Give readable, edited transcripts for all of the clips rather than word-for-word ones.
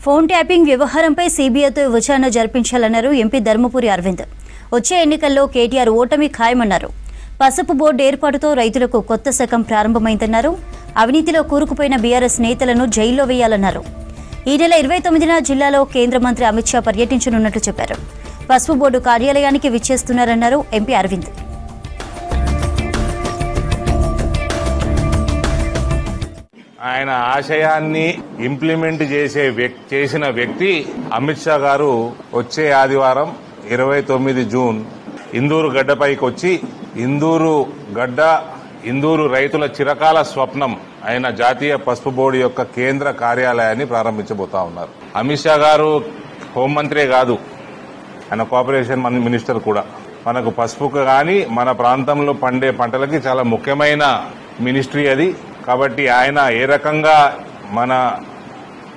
Phone tapping వ్యవహారంపై సీబీఐతో విచారణ జరిపించాలన్నారు MP Dharmapuri Arvind. వచ్చే ఎన్నికల్లో కేటీఆర్ ఓటమి ఖాయమన్నారు. పసుపు బోర్డు ఏర్పాటుతో రైతులకు కొత్త శకం ప్రారంభమైందన్నారు. అవినీతిలో కూరుకుపోయిన బీఆర్ఎస్ నేతలను జైల్లో వేయాలన్నారు. ఈ నెల 29న జిల్లాలో కేంద్ర మంత్రి అమిత్ షా పర్యటించనున్నట్లు చెప్పారు. పసుపు బోర్డు కార్యాలయానికి విచ్చేస్తున్నారన్నారు ఎంపీ అరవింద్. ఆయన ఆశయాన్ని ఇంప్లిమెంట్ చేసిన వ్యక్తి అమిత్ షా గారు వచ్చే ఆదివారం 29 జూన్ ఇందూరు గడ్డపైకి వచ్చి ఇందూరు రైతుల చిరకాల స్వప్నం అయిన జాతీయ పసుపు బోర్డు యొక్క కేంద్ర కార్యాలయాన్ని ప్రారంభించబోతా ఉన్నారు. అమిత్ షా గారు హోంమంత్రే కాదు, ఆయన కోఆపరేషన్ మినిస్టర్ కూడా. మనకు పసుపుకు కానీ మన ప్రాంతంలో పండే పంటలకి చాలా ముఖ్యమైన మినిస్ట్రీ అది. కాబట్టి ఆయన ఏ రకంగా మన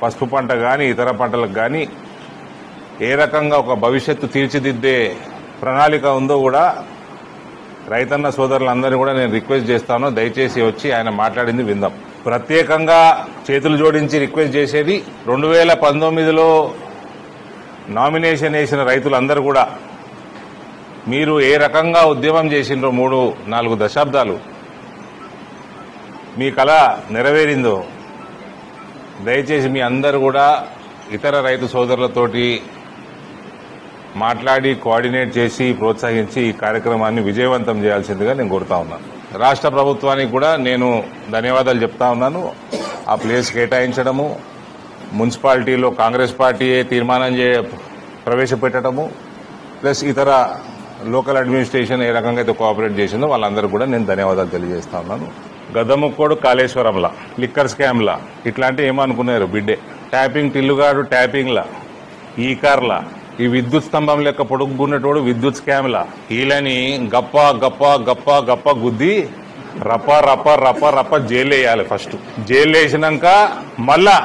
పసుపు పంట కానీ ఇతర పంటలకు కానీ ఏ రకంగా ఒక భవిష్యత్తు తీర్చిదిద్దే ప్రణాళిక ఉందో కూడా రైతన్న సోదరులందరినీ కూడా నేను రిక్వెస్ట్ చేస్తాను, దయచేసి వచ్చి ఆయన మాట్లాడింది విందాం. ప్రత్యేకంగా చేతులు జోడించి రిక్వెస్ట్ చేసేది, 2019లో నామినేషన్ వేసిన రైతులందరూ కూడా మీరు ఏ రకంగా ఉద్యమం చేసిండ్రో 3-4 దశాబ్దాలు మీ కళ నెరవేరిందో దయచేసి మీ అందరూ కూడా ఇతర రైతు సోదరులతోటి మాట్లాడి కోఆర్డినేట్ చేసి ప్రోత్సహించి ఈ కార్యక్రమాన్ని విజయవంతం చేయాల్సిందిగా నేను కోరుతా ఉన్నాను. రాష్ట్ర ప్రభుత్వానికి కూడా నేను ధన్యవాదాలు చెప్తా ఉన్నాను. ఆ ప్లేస్ కేటాయించడము, మున్సిపాలిటీలో కాంగ్రెస్ పార్టీయే తీర్మానం ప్రవేశపెట్టడము, ప్లస్ ఇతర లోకల్ అడ్మినిస్ట్రేషన్ ఏ రకంగా అయితే కోఆపరేట్ చేసిందో వాళ్ళందరూ కూడా నేను ధన్యవాదాలు తెలియజేస్తా ఉన్నాను. గదముక్కోడు కాళేశ్వరంలా, లిక్కర్ స్కామ్లా ఇట్లాంటి ఏమనుకున్నారు బిడ్డే, ట్యాపింగ్ టిల్లుగాడు ట్యాపింగ్లా, ఈ కార్లా, ఈ విద్యుత్ స్తంభం లెక్క పొడుగున్నటోడు విద్యుత్ స్కామ్లా, వీళ్ళని గప్ప గప్ప గప్ప గప్ప గుద్ది రప్ప రప్ప రప్ప రప్ప జైలు వేయాలి. ఫస్ట్ జైలు వేసినాక మళ్ళా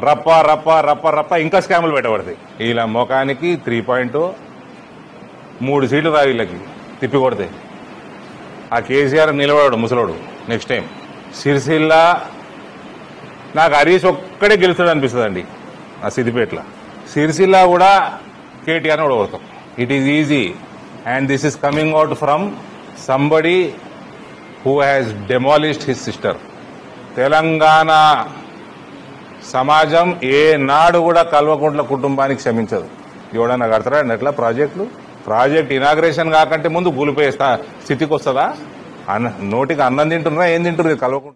రప్ప రప్ప రప్ప రప్ప ఇంకా స్కాములు పెట్టబడతాయి. వీళ్ళ ముఖానికి 3 సీట్లు రా వీళ్ళకి తిప్పి కొడతాయి. ఆ కేసీఆర్ నిలబడాడు ముసలోడు. నెక్స్ట్ టైం సిరిసిల్ల నాకు హరీష్ ఒక్కడే గెలుస్తాడు అనిపిస్తుందండి. ఆ సిద్దిపేటలో సిరిసిల్ల కూడా కేటీఆర్ ఓడగొడతాం. It is easy and this is coming out from somebody who has demolished his sister. Telangana సమాజం ఏనాడు కూడా కల్వకుంట్ల కుటుంబానికి క్షమించదు. ఎవడన్నా కడతారా ఎట్లా ప్రాజెక్ట్ ఇనాగ్రేషన్ కాకంటే ముందు కూలిపోయే స్థితికి వస్తుందా? నోటికి అన్నం తింటున్నారా, ఏం తింటున్నారు కల్వకుంట్ల?